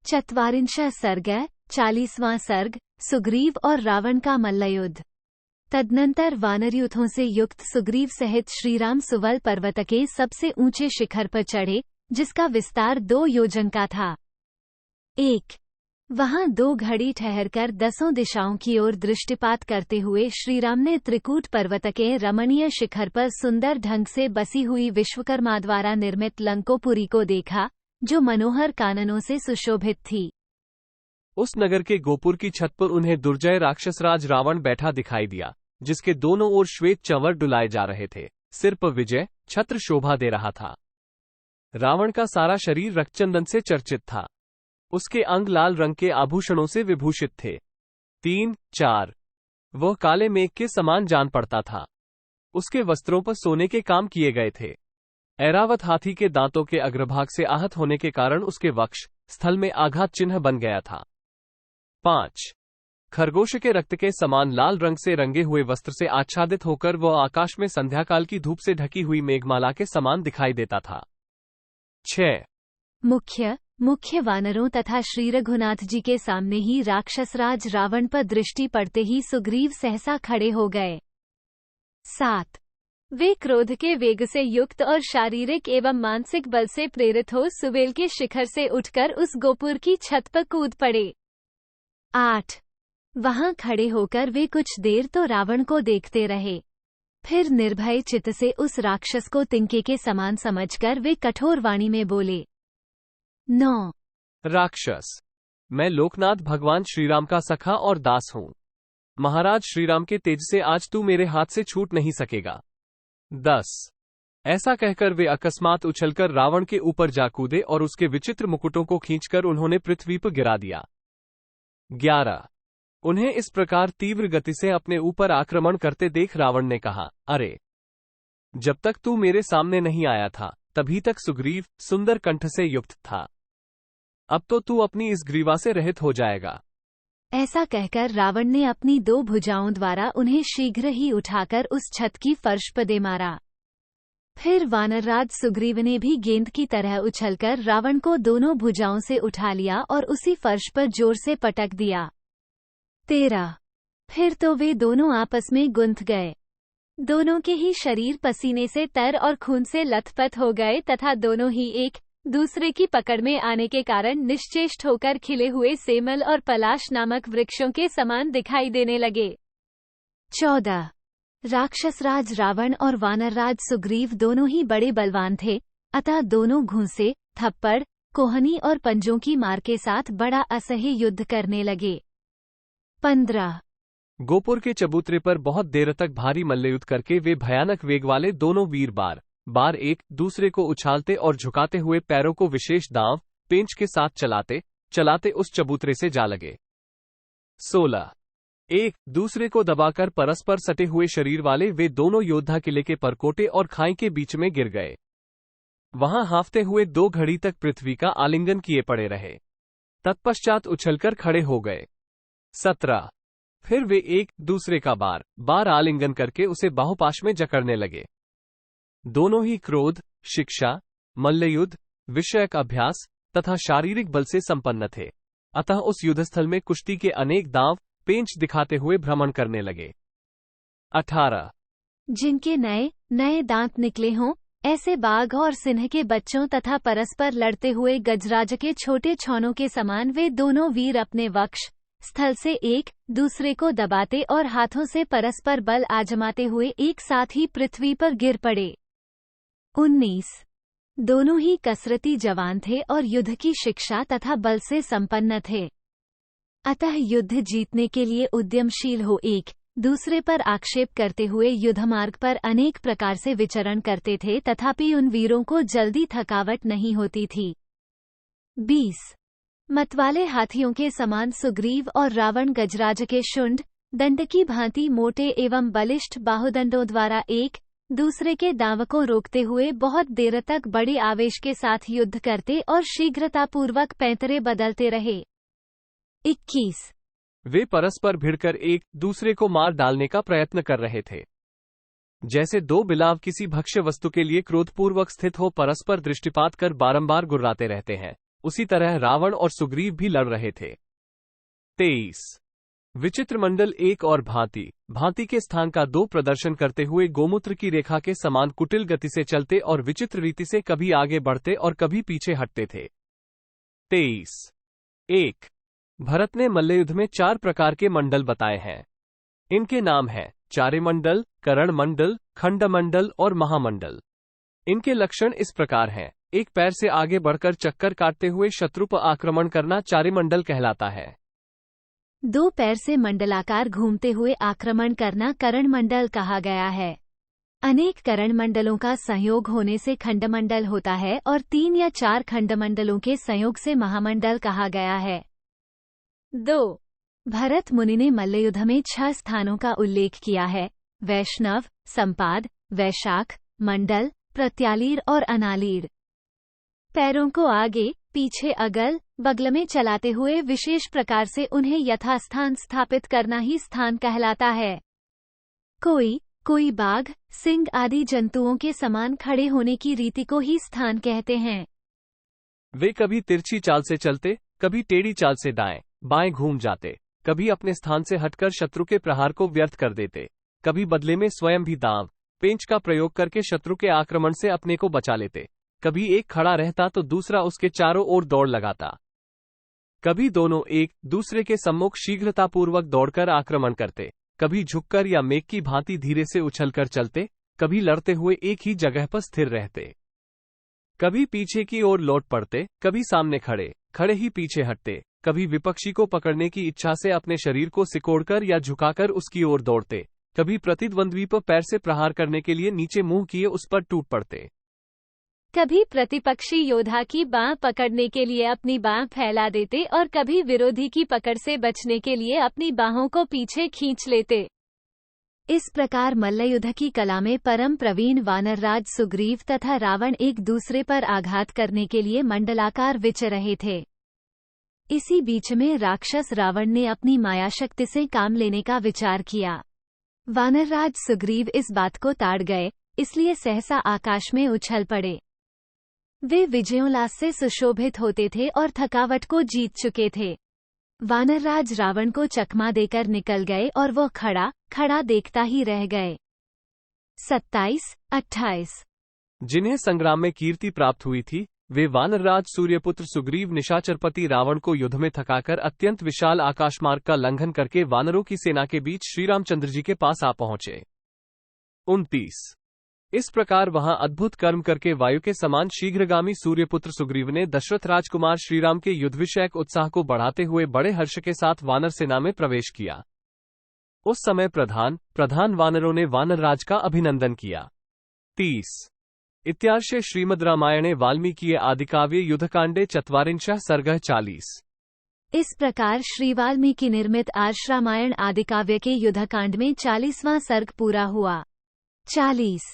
चत्वारिंशः सर्गः 40वां सर्ग सुग्रीव और रावण का मल्लयुद्ध। तदनंतर वानरयूथों से युक्त सुग्रीव सहित श्रीराम सुवल पर्वत के सबसे ऊंचे शिखर पर चढ़े, जिसका विस्तार 2 योजन का था। वहां 2 घड़ी ठहरकर 10 दिशाओं की ओर दृष्टिपात करते हुए श्रीराम ने त्रिकूट पर्वत के रमणीय शिखर पर सुंदर ढंग से बसी हुई विश्वकर्मा द्वारा निर्मित लंकोपुरी को देखा, जो मनोहर काननों से सुशोभित थी। उस नगर के गोपुर की छत पर उन्हें दुर्जय राक्षसराज रावण बैठा दिखाई दिया, जिसके दोनों ओर श्वेत चंवर डुलाए जा रहे थे। सिर पर विजय छत्र शोभा दे रहा था। रावण का सारा शरीर रक्तचंदन से चर्चित था। उसके अंग लाल रंग के आभूषणों से विभूषित थे। 3-4 वह काले मेघ के समान जान पड़ता था। उसके वस्त्रों पर सोने के काम किए गए थे। ऐरावत हाथी के दांतों के अग्रभाग से आहत होने के कारण उसके वक्ष स्थल में आघात चिन्ह बन गया था। 5 खरगोश के रक्त के समान लाल रंग से रंगे हुए वस्त्र से आच्छादित होकर वह आकाश में संध्याकाल की धूप से ढकी हुई मेघमाला के समान दिखाई देता था। 6 मुख्य वानरों तथा श्री रघुनाथ जी के सामने ही राक्षसराज रावण पर दृष्टि पड़ते ही सुग्रीव सहसा खड़े हो गए। 7 वे क्रोध के वेग से युक्त और शारीरिक एवं मानसिक बल से प्रेरित हो सुवेल के शिखर से उठकर उस गोपुर की छत पर कूद पड़े। 8 वहां खड़े होकर वे कुछ देर तो रावण को देखते रहे, फिर निर्भय चित्त से उस राक्षस को तिनके के समान समझकर वे कठोर वाणी में बोले। 9 राक्षस, मैं लोकनाथ भगवान श्रीराम का सखा और दास हूँ। महाराज श्रीराम के तेज से आज तू मेरे हाथ से छूट नहीं सकेगा। 10 ऐसा कहकर वे अकस्मात उछलकर रावण के ऊपर जा कूदे और उसके विचित्र मुकुटों को खींचकर उन्होंने पृथ्वी पर गिरा दिया। 11 उन्हें इस प्रकार तीव्र गति से अपने ऊपर आक्रमण करते देख रावण ने कहा, अरे, जब तक तू मेरे सामने नहीं आया था तभी तक सुग्रीव सुंदर कंठ से युक्त था। अब तो तू अपनी इस ग्रीवा से रहित हो जाएगा। ऐसा कहकर रावण ने अपनी 2 भुजाओं द्वारा उन्हें शीघ्र ही उठाकर उस छत की फर्श पर दे मारा। फिर वानरराज सुग्रीव ने भी गेंद की तरह उछलकर रावण को दोनों भुजाओं से उठा लिया और उसी फर्श पर जोर से पटक दिया। 13 फिर तो वे दोनों आपस में गुंथ गए। दोनों के ही शरीर पसीने से तर और खून से लथपथ हो गए तथा दोनों ही एक दूसरे की पकड़ में आने के कारण निश्चेष्ट होकर खिले हुए सेमल और पलाश नामक वृक्षों के समान दिखाई देने लगे। 14 राक्षसराज रावण और वानरराज सुग्रीव दोनों ही बड़े बलवान थे, अतः दोनों घूंसे, थप्पड़, कोहनी और पंजों की मार के साथ बड़ा असह्य युद्ध करने लगे। 15 गोपुर के चबूतरे पर बहुत देर तक भारी मल्लयुद्ध करके वे भयानक वेग वाले दोनों वीर बार एक दूसरे को उछालते और झुकाते हुए पैरों को विशेष दांव पेंच के साथ चलाते उस चबूतरे से जा लगे। 16 एक दूसरे को दबाकर परस्पर सटे हुए शरीर वाले वे दोनों योद्धा किले के परकोटे और खाई के बीच में गिर गए। वहां हाफते हुए 2 घड़ी तक पृथ्वी का आलिंगन किए पड़े रहे, तत्पश्चात उछलकर खड़े हो गए। 17 फिर वे एक दूसरे का बार आलिंगन करके उसे बाहुपाश में जकड़ने लगे। दोनों ही क्रोध, शिक्षा, मल्लयुद्ध, विषयक अभ्यास तथा शारीरिक बल से संपन्न थे, अतः उस युद्धस्थल में कुश्ती के अनेक दांव पेंच दिखाते हुए भ्रमण करने लगे। 18 जिनके नए दांत निकले हों, ऐसे बाघ और सिंह के बच्चों तथा परस्पर लड़ते हुए गजराज के छोटे छौनों के समान वे दोनों वीर अपने वक्ष स्थल से एक दूसरे को दबाते और हाथों से परस्पर बल आजमाते हुए एक साथ ही पृथ्वी पर गिर पड़े। 19 दोनों ही कसरती जवान थे और युद्ध की शिक्षा तथा बल से संपन्न थे, अतः युद्ध जीतने के लिए उद्यमशील हो एक दूसरे पर आक्षेप करते हुए युद्धमार्ग पर अनेक प्रकार से विचरण करते थे, तथापि उन वीरों को जल्दी थकावट नहीं होती थी। 20 मतवाले हाथियों के समान सुग्रीव और रावण गजराज के शुंड दंड की भांति मोटे एवं बलिष्ठ बाहुदंडों द्वारा एक दूसरे के दांव को रोकते हुए बहुत देर तक बड़े आवेश के साथ युद्ध करते और शीघ्रतापूर्वक पैंतरे बदलते रहे। 21 वे परस्पर भिड़कर एक दूसरे को मार डालने का प्रयत्न कर रहे थे। जैसे 2 बिलाव किसी भक्ष्य वस्तु के लिए क्रोधपूर्वक स्थित हो परस्पर दृष्टिपात कर बारंबार गुर्राते रहते हैं, उसी तरह रावण और सुग्रीव भी लड़ रहे थे। 23 विचित्र मंडल एक और भांति। भांति के स्थान का दो प्रदर्शन करते हुए गोमूत्र की रेखा के समान कुटिल गति से चलते और विचित्र रीति से कभी आगे बढ़ते और कभी पीछे हटते थे। 23 1 भरत ने मल्लयुद्ध में 4 प्रकार के मंडल बताए हैं। इनके नाम हैं चारे मंडल, करण मंडल, खंड मंडल और महामंडल। इनके लक्षण इस प्रकार हैं। एक पैर से आगे बढ़कर चक्कर काटते हुए शत्रु पर आक्रमण करना चारे मंडल कहलाता है। 2 पैर से मंडलाकार घूमते हुए आक्रमण करना करण मंडल कहा गया है। अनेक करण मंडलों का संयोग होने से खंडमंडल होता है और 3 या 4 खंडमंडलों के संयोग से महामंडल कहा गया है। 2 भरत मुनि ने मल्लयुद्ध में 6 स्थानों का उल्लेख किया है: वैष्णव, संपाद, वैशाख, मंडल, प्रत्यालीर और अनालीर। पैरों को आगे पीछे अगल बगल में चलाते हुए विशेष प्रकार से उन्हें यथास्थान स्थापित करना ही स्थान कहलाता है। कोई बाघ, सिंह आदि जंतुओं के समान खड़े होने की रीति को ही स्थान कहते हैं। वे कभी तिरछी चाल से चलते, कभी टेढ़ी चाल से दाएं बाएं घूम जाते, कभी अपने स्थान से हटकर शत्रु के प्रहार को व्यर्थ कर देते, कभी बदले में स्वयं भी दांव पेंच का प्रयोग करके शत्रु के आक्रमण से अपने को बचा लेते, कभी एक खड़ा रहता तो दूसरा उसके चारों ओर दौड़ लगाता, कभी दोनों एक दूसरे के सम्मुख शीघ्रतापूर्वक दौड़कर आक्रमण करते, कभी झुककर या मेघ की भांति धीरे से उछलकर चलते, कभी लड़ते हुए एक ही जगह पर स्थिर रहते, कभी पीछे की ओर लौट पड़ते, कभी सामने खड़े ही पीछे हटते, कभी विपक्षी को पकड़ने की इच्छा से अपने शरीर को सिकोड़कर या झुकाकर उसकी ओर दौड़ते, कभी प्रतिद्वंद्वी पर पैर से प्रहार करने के लिए नीचे मुंह किए उस पर टूट पड़ते, कभी प्रतिपक्षी योद्धा की बांह पकड़ने के लिए अपनी बांह फैला देते और कभी विरोधी की पकड़ से बचने के लिए अपनी बाहों को पीछे खींच लेते। इस प्रकार मल्लयुद्ध की कला में परम प्रवीण वानरराज सुग्रीव तथा रावण एक दूसरे पर आघात करने के लिए मंडलाकार विचर रहे थे। इसी बीच में राक्षस रावण ने अपनी मायाशक्ति से काम लेने का विचार किया। वानरराज सुग्रीव इस बात को ताड़ गए, इसलिए सहसा आकाश में उछल पड़े। वे विजयोल्लास से सुशोभित होते थे और थकावट को जीत चुके थे। वानरराज रावण को चकमा देकर निकल गए और वो खड़ा देखता ही रह गए। 27-28 जिन्हें संग्राम में कीर्ति प्राप्त हुई थी, वे वानरराज सूर्यपुत्र सुग्रीव निशाचरपति रावण को युद्ध में थकाकर अत्यंत विशाल आकाशमार्ग का लंघन करके वानरों की सेना के बीच श्रीरामचंद्र जी के पास आ पहुंचे। 29 इस प्रकार वहां अद्भुत कर्म करके वायु के समान शीघ्रगामी सूर्यपुत्र सुग्रीव ने दशरथ राजकुमार श्रीराम के युद्ध विषयक उत्साह को बढ़ाते हुए बड़े हर्ष के साथ वानर सेना में प्रवेश किया। उस समय प्रधान वानरों ने वानरराज का अभिनंदन किया। 30 इत्यार्षे श्रीमद् रामायणे वाल्मीकि आदिकाव्ये युद्धकांडे चत्वारिंशः सर्गः 40। इस प्रकार श्री वाल्मीकि निर्मित आर्ष रामायण आदिकाव्य के युद्धकांड में 40वां सर्ग पूरा हुआ। 40